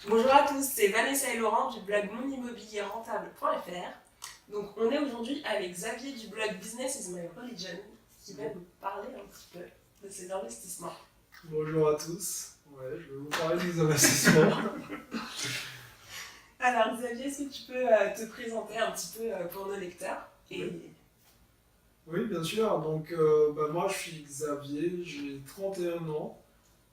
Bonjour à tous, c'est Vanessa et Laurent du blog monimmobilierrentable.fr. Donc on est aujourd'hui avec Xavier du blog Business is my religion qui va nous parler un petit peu de ses investissements. Bonjour à tous, je vais vous parler des investissements. Alors Xavier, est-ce que tu peux te présenter un petit peu pour nos lecteurs Oui, bien sûr. Donc, moi, je suis Xavier, j'ai 31 ans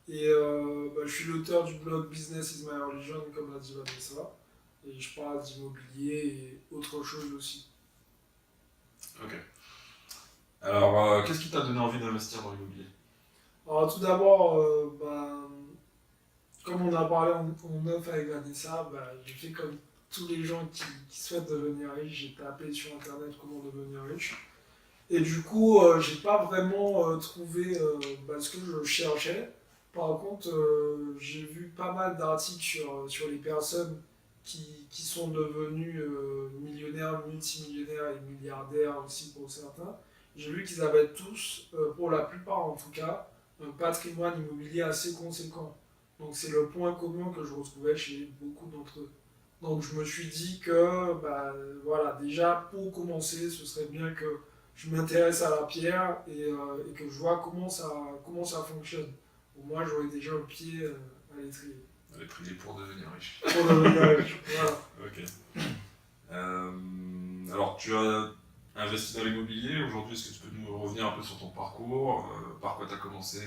et je suis l'auteur du blog Business is my religion, comme l'a dit Vanessa. Et je parle d'immobilier et autre chose aussi. Ok. Alors, qu'est-ce qui t'a donné envie d'investir dans l'immobilier? Alors, tout d'abord, comme on a parlé en off avec Vanessa, j'ai fait comme tous les gens qui souhaitent devenir riches. J'ai tapé sur internet comment devenir riche. Et du coup, j'ai pas vraiment trouvé ce que je cherchais. Par contre, j'ai vu pas mal d'articles sur les personnes qui sont devenues millionnaires, multimillionnaires et milliardaires aussi pour certains. J'ai vu qu'ils avaient tous, pour la plupart en tout cas, un patrimoine immobilier assez conséquent. Donc c'est le point commun que je retrouvais chez beaucoup d'entre eux. Donc je me suis dit que voilà, déjà pour commencer, ce serait bien que je m'intéresse à la pierre et que je vois comment ça fonctionne. Au moins, j'aurais déjà un pied à l'étrier. L'étrier pour devenir riche. Pour devenir riche, voilà. Ok. Alors, tu as investi dans l'immobilier. Aujourd'hui, est-ce que tu peux nous revenir un peu sur ton parcours, par quoi tu as commencé,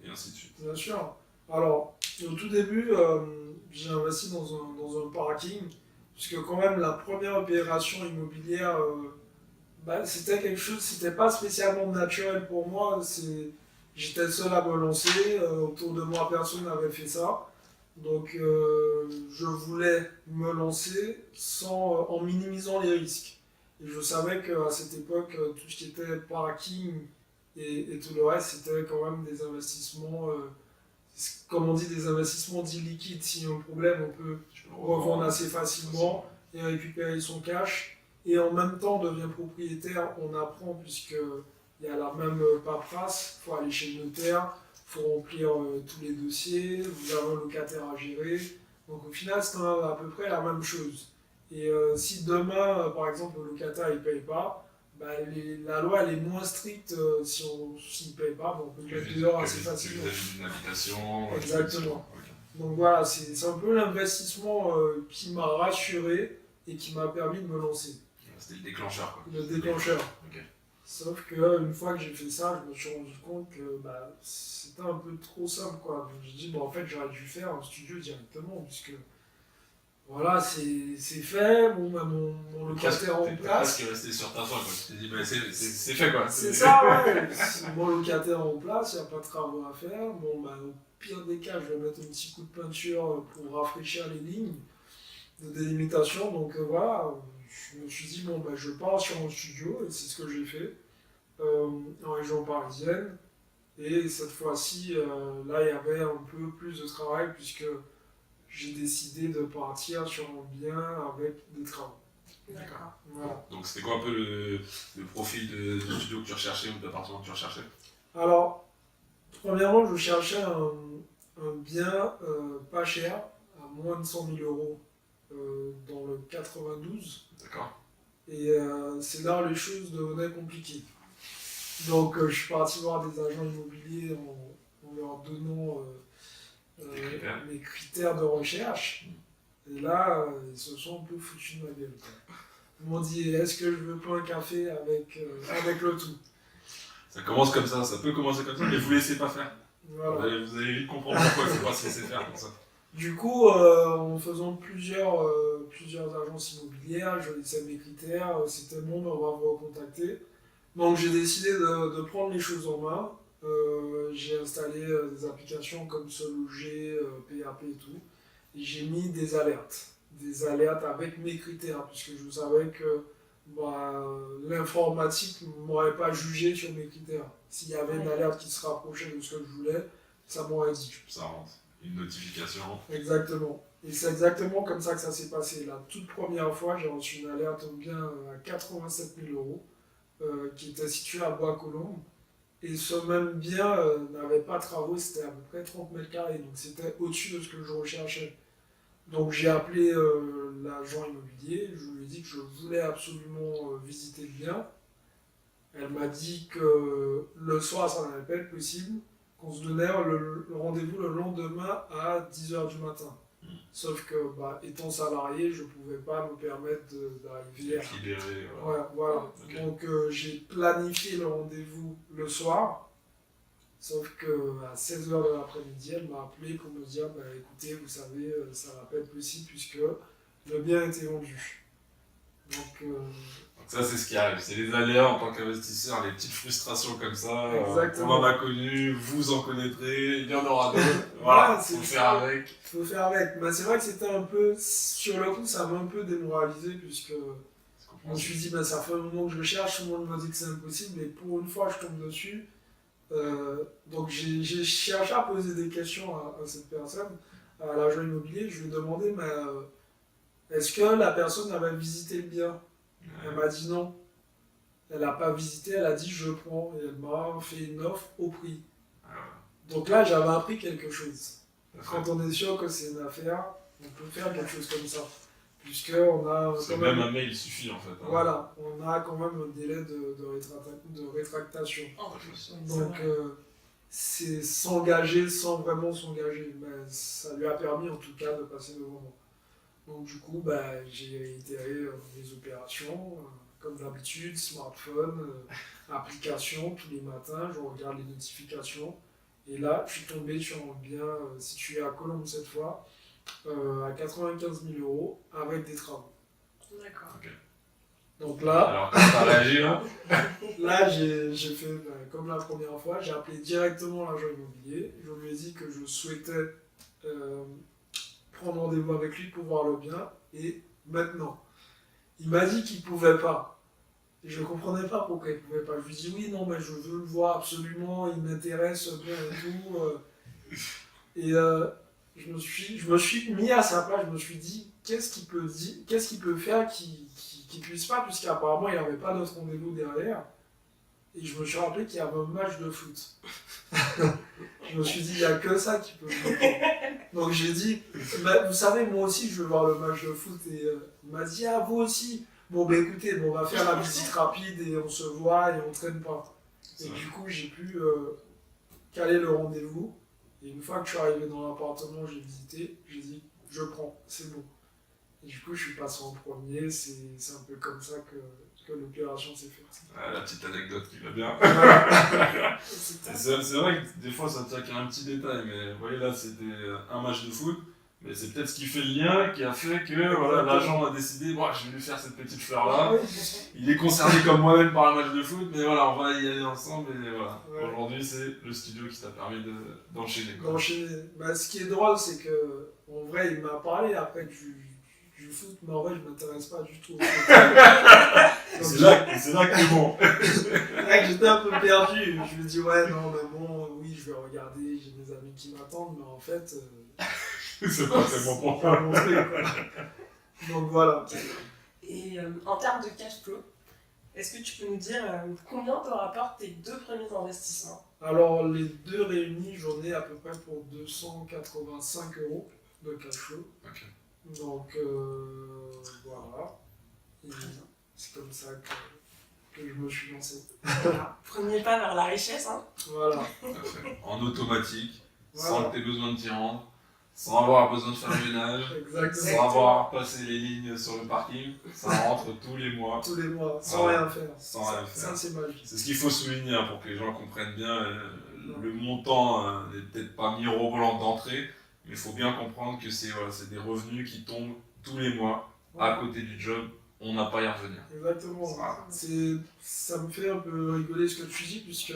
et ainsi de suite? Bien sûr. Alors, au tout début, j'ai investi dans un parking, puisque quand même la première opération immobilière, c'était quelque chose, c'était pas spécialement naturel pour moi. J'étais le seul à me lancer, autour de moi personne n'avait fait ça. Donc je voulais me lancer en minimisant les risques. Et je savais qu'à cette époque, tout ce qui était parking et tout le reste, c'était quand même des investissements, comme on dit, des investissements dits liquides. S'il y a un problème, on peut revendre assez facilement et récupérer son cash. Et en même temps, on devient propriétaire, on apprend puisqu'il y a la même paperasse, il faut aller chez le notaire, il faut remplir tous les dossiers, vous avez un locataire à gérer. Donc au final, c'est à peu près la même chose. Et si demain, par exemple, le locataire ne paye pas, la loi elle est moins stricte s'il ne paye pas, on peut le mettre dehors assez facilement. Une habitation. Exactement. Donc voilà, c'est un peu l'investissement qui m'a rassuré et qui m'a permis de me lancer. C'était le déclencheur, quoi. Le déclencheur. Ok. Sauf qu'une fois que j'ai fait ça, je me suis rendu compte que c'était un peu trop simple, quoi. Donc j'ai dit, en fait, j'aurais dû faire un studio directement, puisque voilà, c'est fait, mon locataire en place. Qui est resté sur ta foi, quoi. Tu t'es dit, c'est fait, quoi. C'est ça, ouais. Mon locataire en place, il n'y a pas de travaux à faire. Au pire des cas, je vais mettre un petit coup de peinture pour rafraîchir les lignes de délimitation. Donc voilà, je me suis dit, je pars sur un studio, et c'est ce que j'ai fait en région parisienne. Et cette fois-ci, là, il y avait un peu plus de travail puisque j'ai décidé de partir sur un bien avec des travaux. D'accord. Voilà. Donc c'était quoi un peu le profil de studio que tu recherchais ou d'appartement que tu recherchais? Alors, premièrement, je cherchais un bien pas cher, à moins de 100 000 euros dans le 92. D'accord. Et c'est là où les choses devenaient compliquées. Donc je suis parti voir des agents immobiliers en leur donnant mes critères de recherche. Et là, ils se sont un peu foutus de ma gueule. Ils m'ont dit, est-ce que je veux pas un café avec le tout? Ça commence comme ça peut commencer comme ça, mais vous laissez pas faire. Voilà. Vous allez vite comprendre pourquoi il ne faut pas se laisser faire comme ça. Du coup, en faisant plusieurs agences immobilières, je laissais mes critères, c'était bon, on va vous recontacter. Donc j'ai décidé de prendre les choses en main. J'ai installé des applications comme Se Loger, PAP et tout. Et j'ai mis des alertes avec mes critères, puisque je savais que l'informatique ne m'aurait pas jugé sur mes critères. S'il y avait une alerte qui se rapprochait de ce que je voulais, ça m'aurait dit. Ça rentre. Une notification. Exactement. Et c'est exactement comme ça que ça s'est passé. La toute première fois, j'ai reçu une alerte au bien à 87 000 euros, qui était situé à Bois-Colombes. Et ce même bien n'avait pas de travaux, c'était à peu près 30 mètres carrés. Donc c'était au-dessus de ce que je recherchais. Donc j'ai appelé l'agent immobilier, je lui ai dit que je voulais absolument visiter le bien. Elle m'a dit que le soir ça n'allait pas être possible, qu'on se donnait le rendez-vous le lendemain à 10h du matin. Sauf que, étant salarié, je ne pouvais pas me permettre d'arriver à... Libéré, Ouais, voilà. Ok. Donc j'ai planifié le rendez-vous le soir, sauf qu'à 16h de l'après-midi, elle m'a appelé pour me dire écoutez, vous savez, ça va pas être possible puisque le bien était vendu. Donc, Donc ça, c'est ce qui arrive. C'est les aléas en tant qu'investisseur, les petites frustrations comme ça. Exactement. On en a connu, vous en connaîtrez, il y en aura d'autres. Voilà, Voilà, c'est faut ça. faire avec. faut faire avec. Mais c'est vrai que c'était un peu, sur le coup, ça m'a un peu démoralisé puisque je me suis dit, ça fait un moment que je le cherche, tout le monde m'a dit que c'est impossible, et pour une fois, je tombe dessus. Donc j'ai cherché à poser des questions à cette personne, à l'agent immobilier. Je lui ai demandé, est-ce que la personne avait visité le bien? Elle m'a dit non. Elle n'a pas visité, elle a dit je prends, et elle m'a fait une offre au prix. Donc là, j'avais appris quelque chose. Quand on est sûr que c'est une affaire, on peut faire quelque chose comme ça. Puisqu'on a C'est quand même même... un mail suffit en fait. Voilà, on a quand même un délai de rétractation. En plus, oui, Donc c'est vrai. c'est s'engager sans vraiment s'engager. Mais ça lui a permis en tout cas de passer le moment. Donc du coup, j'ai réitéré les opérations, comme d'habitude, smartphone, application, tous les matins, je regarde les notifications. Et là, je suis tombé sur un bien situé à Colombes cette fois, à 95 000 euros, avec des travaux. D'accord. Donc là, Alors, quand t'as réagi là, là j'ai fait comme la première fois, j'ai appelé directement l'agent immobilier. Je lui ai dit que je souhaitais prendre rendez-vous avec lui pour voir le bien, et maintenant. Il m'a dit qu'il ne pouvait pas. Et je ne comprenais pas pourquoi il ne pouvait pas. Je lui ai dit oui, non, mais je veux le voir absolument, il m'intéresse bien et tout. Et je me suis mis à sa place, je me suis dit qu'est-ce qu'il peut faire qui puisse pas, puisqu'apparemment il n'avait pas d'autre rendez-vous derrière. Et je me suis rappelé qu'il y avait un match de foot. Je me suis dit, il n'y a que ça qui peut me bloquer. Donc j'ai dit, vous savez, moi aussi je veux voir le match de foot. Et il m'a dit, vous aussi. Bon, écoutez, on va faire la visite rapide et on se voit et on traîne pas. Et du coup, j'ai pu caler le rendez-vous. Et une fois que je suis arrivé dans l'appartement, j'ai visité, j'ai dit, je prends, c'est bon. Et du coup, je suis passé en premier, c'est un peu comme ça que l'opération s'est faite. la petite anecdote qui va bien. C'est C'est vrai que des fois ça tient qu'à un petit détail, mais vous voyez là c'était un match de foot, mais c'est peut-être ce qui fait le lien qui a fait que voilà, l'agent a décidé, je vais lui faire cette petite fleur là. Il est concerné comme moi-même par un match de foot, mais voilà, on va y aller ensemble et voilà. Ouais. Aujourd'hui c'est le studio qui t'a permis d'enchaîner. D'enchaîner. Ce qui est drôle, c'est que en vrai, il m'a parlé après du foot, mais en vrai, je m'intéresse pas du tout au foot. C'est là que t'es bon. Là, j'étais un peu perdu. Je me dis, ouais, non, mais bon, oui, je vais regarder, j'ai des amis qui m'attendent, mais en fait, C'est pas tellement c'est pour pas mon truc, quoi. Donc voilà. Et en termes de cash flow, est-ce que tu peux nous dire combien te rapportent tes 2 premiers investissements? Alors, les deux réunis, j'en ai à peu près pour 285 € de cash flow. Ok. Donc, voilà. Et c'est comme ça que je me suis lancé. Voilà. Premier pas vers la richesse, hein. Voilà. En automatique, sans Voilà. que t'aies besoin de t'y rendre, sans avoir besoin de faire le ménage. Exactement. Sans avoir passé les lignes sur le parking, ça rentre tous les mois, Tous les mois, sans Voilà. rien faire. sans rien faire. Ça, c'est magique. C'est ce qu'il faut souligner pour que les gens comprennent bien. Le montant n'est peut-être pas mirobolant d'entrée, mais il faut bien comprendre que c'est des revenus qui tombent tous les mois à côté du job. On n'a pas à y revenir. Exactement. Voilà. Ça me fait un peu rigoler ce que tu dis, puisque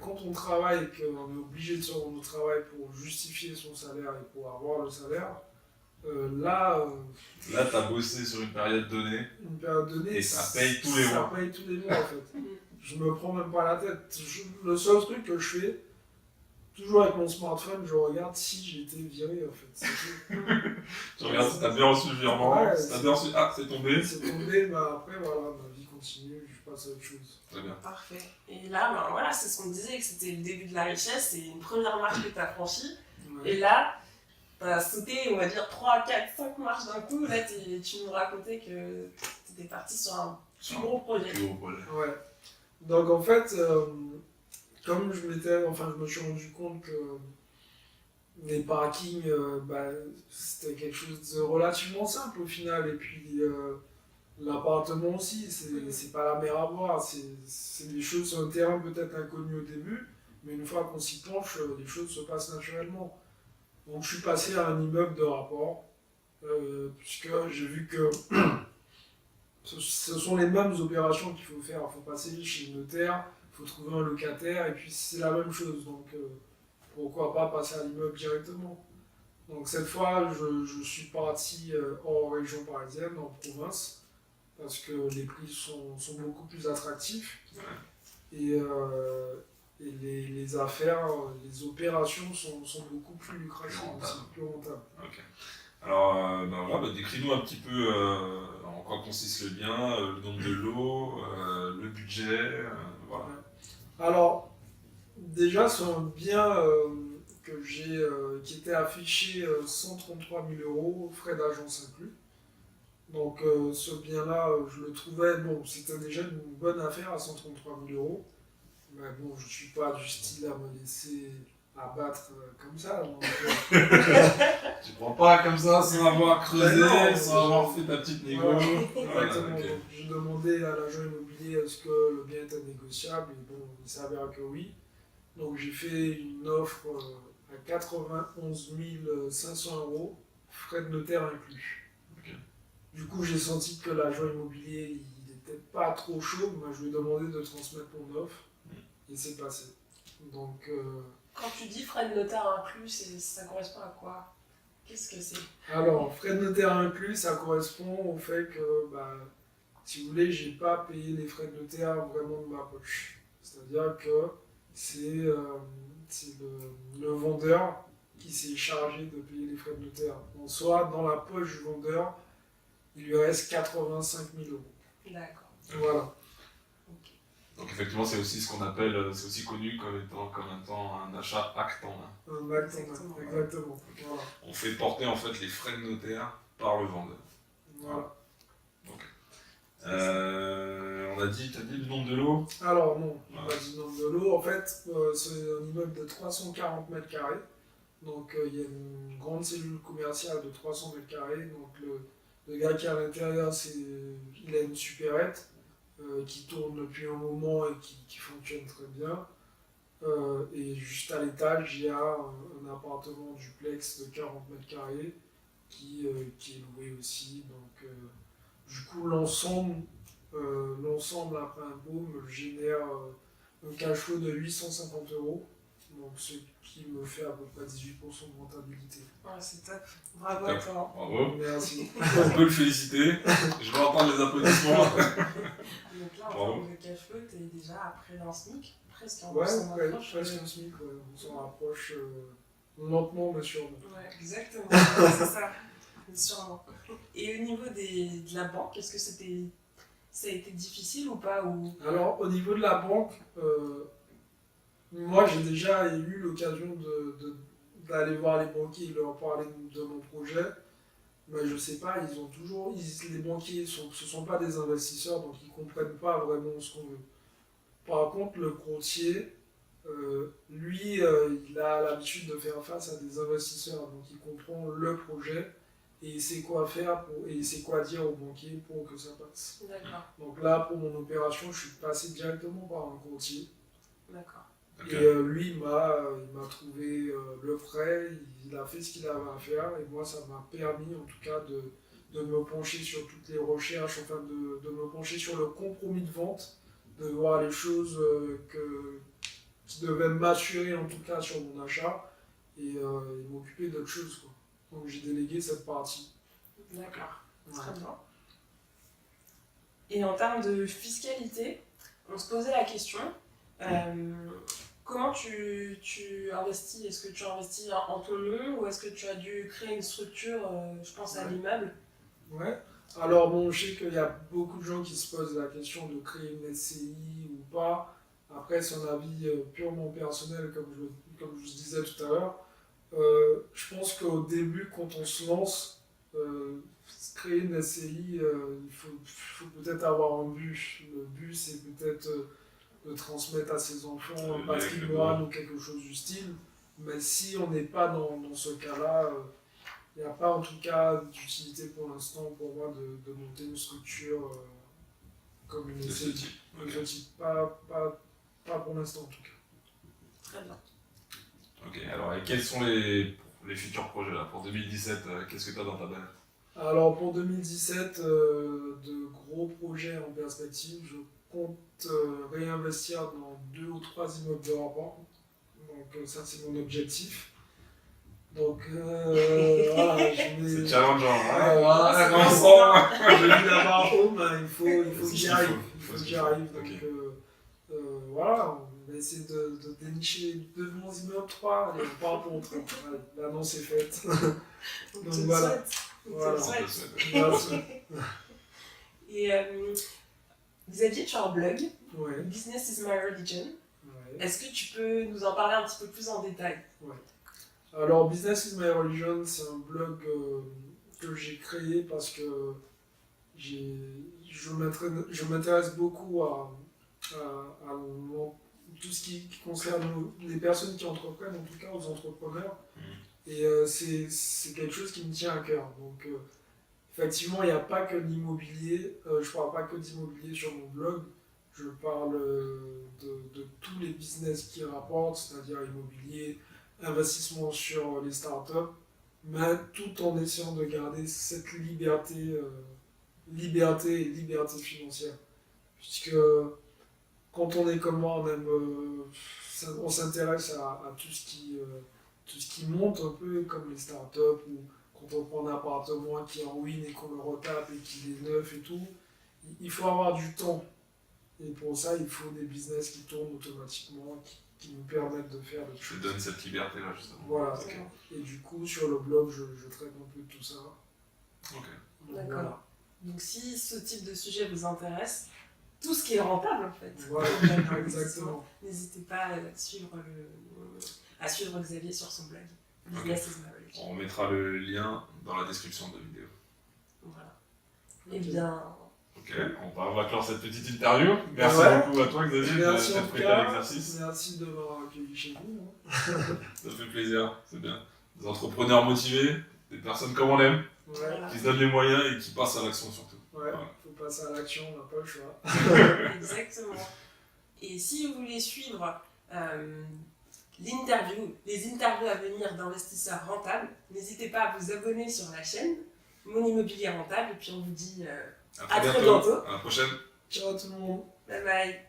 quand on travaille et qu'on est obligé de se rendre au travail pour justifier son salaire et pour avoir le salaire, là, Là, tu as bossé sur une période donnée. une période donnée, Et ça paye tous les mois. Ça paye tous les mois en fait. Je me prends même pas la tête. Le seul truc que je fais, toujours avec mon smartphone, je regarde si j'ai été viré en fait. C'est tout. Tu regardes si tu as bien reçu le virement, Ouais, si tu as bien reçu. Ah, c'est tombé. C'est tombé, après voilà, ma vie continue, je passe à autre chose. Très bien. Parfait. Et là, voilà, c'est ce qu'on disait, que c'était le début de la richesse, c'est une première marche que tu as franchie. Ouais. Et là, t'as sauté, on va dire, 3, 4, 5 marches d'un coup. Là, tu nous racontais que t'étais parti sur un plus gros projet. Ouais. Donc en fait, comme je me suis rendu compte que les parkings, c'était quelque chose de relativement simple au final. Et puis l'appartement aussi, c'est pas la mer à boire. C'est des choses sur un terrain peut-être inconnu au début, mais une fois qu'on s'y penche, les choses se passent naturellement. Donc je suis passé à un immeuble de rapport, puisque j'ai vu que ce sont les mêmes opérations qu'il faut faire. Il faut passer chez le notaire, il faut trouver un locataire, et puis c'est la même chose. Donc pourquoi pas passer à l'immeuble directement. Donc cette fois, je suis parti hors région parisienne, en province, parce que les prix sont beaucoup plus attractifs. Et les affaires, les opérations sont beaucoup plus lucratives, plus rentables. Okay. Alors, décris-nous un petit peu en quoi consiste le bien, le nombre de lots, le budget, voilà. Alors, déjà, c'est un bien qui était affiché 133 000 €, frais d'agence inclus. Donc, ce bien-là, je le trouvais, bon, c'était déjà une bonne affaire à 133 000 €. Mais bon, je ne suis pas du style à me laisser abattre comme ça. Donc, tu prends pas comme ça sans avoir creusé, non, sans avoir fait ta petite négo. Exactement. Okay. Donc, j'ai demandé à l'agent immobilier est-ce que le bien était négociable, et bon, il s'avère que oui. Donc j'ai fait une offre à 91 500 €, frais de notaire inclus. Okay. Du coup, j'ai senti que l'agent immobilier il n'était pas trop chaud, mais je lui ai demandé de transmettre mon offre. Et c'est passé. Donc, quand tu dis frais de notaire inclus, ça correspond à quoi? Qu'est-ce que c'est? Alors, frais de notaire inclus, ça correspond au fait que, si vous voulez, j'ai pas payé les frais de notaire vraiment de ma poche. C'est-à-dire que c'est le vendeur qui s'est chargé de payer les frais de notaire. En soi, dans la poche du vendeur, il lui reste 85 000 €. D'accord. Voilà. Donc effectivement, c'est aussi ce qu'on appelle, c'est aussi connu comme étant un achat acte en main. Un acte en main, exactement. Okay. Voilà. On fait porter en fait les frais de notaire par le vendeur. Voilà. Okay. T'as dit le nombre de lots? Alors non, on a dit le nombre de lots. En fait, c'est un immeuble de 340 mètres carrés. Donc il y a une grande cellule commerciale de 300 mètres carrés. Donc le gars qui est à l'intérieur, il a une supérette qui tourne depuis un moment et qui fonctionne très bien. Et juste à l'étage, il y a un appartement duplex de 40 mètres carrés qui est loué aussi. Donc du coup, l'ensemble après impôt me génère un cash flow de 850 €. Donc ce qui me fait à peu près 18% de rentabilité. Ouais, c'est top. Bravo à toi. Bravo. Merci. On peut le féliciter. Je vais entendre les applaudissements. Donc là, en termes de cash flow, tu es déjà à près d'un SMIC. Presque en presque un SMIC. On s'en rapproche lentement mais sûrement. Ouais, exactement. C'est ça. Sûrement. Et au niveau de la banque, est-ce que ça a été difficile ou pas Alors, au niveau de la banque, moi j'ai déjà eu l'occasion d'aller voir les banquiers et leur parler de mon projet. Mais je sais pas, les banquiers ce sont pas des investisseurs, donc ils comprennent pas vraiment ce qu'on veut. Par contre, le courtier, lui, il a l'habitude de faire face à des investisseurs, donc il comprend le projet et il sait quoi faire et il sait quoi dire aux banquiers pour que ça passe. D'accord. Donc là, pour mon opération, je suis passé directement par un courtier. D'accord. Okay. Et lui, il m'a trouvé le prêt, il a fait ce qu'il avait à faire, et moi, ça m'a permis, en tout cas, de me pencher sur toutes les recherches, enfin, de me pencher sur le compromis de vente, de voir les choses qui devaient m'assurer, en tout cas, sur mon achat, et m'occuper d'autres choses, quoi. Donc, j'ai délégué cette partie. D'accord. Ouais. Très bien. Et en termes de fiscalité, on se posait la question. Comment tu investis? Est-ce que tu investis en ton nom ou est-ce que tu as dû créer une structure, je pense à l'immeuble? Ouais. Alors bon, je sais qu'il y a beaucoup de gens qui se posent la question de créer une SCI ou pas. Après, c'est un avis purement personnel, comme je disais tout à l'heure. Je pense qu'au début, quand on se lance, créer une SCI, il faut peut-être avoir un but. Le but, c'est peut-être de transmettre à ses enfants un patrimoine ou quelque chose du style. Mais si on n'est pas dans ce cas-là, il n'y a pas en tout cas d'utilité pour l'instant pour moi de monter une structure comme une SCI. Okay. Pas pour l'instant en tout cas. Très bien. Ok, alors et quels sont les futurs projets là pour 2017? Qu'est-ce que tu as dans ta belle? Alors pour 2017, de gros projets en perspective. Je compte réinvestir dans 2 ou 3 immeubles de rapport. Donc ça c'est mon objectif. Donc voilà, c'est challengeant. J'ai envie d'avoir home, il faut que j'y arrive. Donc voilà, on va essayer de dénicher 2 bons immeubles, 3, allez, on part pour le train. L'annonce est faite. Donc voilà. Voilà. Et Xavier, tu as un blog, Ouais. Business is my religion. Ouais. Est-ce que tu peux nous en parler un petit peu plus en détail? Alors, Business is my religion, c'est un blog que j'ai créé parce que je m'intéresse beaucoup à tout ce qui concerne les personnes qui entreprennent, en tout cas aux entrepreneurs. Et c'est quelque chose qui me tient à cœur. Donc, effectivement, il n'y a pas que l'immobilier. Je ne parle pas que d'immobilier sur mon blog. Je parle de tous les business qui rapportent, c'est-à-dire immobilier, investissement sur les startups, mais tout en essayant de garder cette liberté financière. Puisque quand on est comme moi, on s'intéresse à tout ce qui monte un peu, comme les startups, ou quand on prend un appartement qui est en ruine et qu'on le retape et qu'il est neuf et tout, il faut avoir du temps. Et pour ça, il faut des business qui tournent automatiquement, qui nous permettent de faire des choses. Je te donne cette liberté-là, justement. Voilà. Okay. Et du coup, sur le blog, je traite un peu de tout ça. Ok. D'accord. Voilà. Donc si ce type de sujet vous intéresse, tout ce qui est rentable en fait. Voilà, exactement. N'hésitez pas à suivre Xavier sur son blog. Business is my religion. On mettra le lien dans la description de la vidéo. Voilà. Eh bien... Ok, on va clore cette petite interview. Merci beaucoup à toi Xavier d'être prêté à l'exercice. Merci de m'avoir accueilli chez vous. Ça fait plaisir, c'est bien. Des entrepreneurs motivés, des personnes comme on aime, qui se donnent les moyens et qui passent à l'action surtout. Ouais, faut passer à l'action, on n'a pas le choix. Exactement. Et si vous voulez suivre les interviews à venir d'investisseurs rentables, n'hésitez pas à vous abonner sur la chaîne Mon Immobilier Rentable et puis on vous dit à très bientôt. À la prochaine. Ciao tout le monde. Bye bye.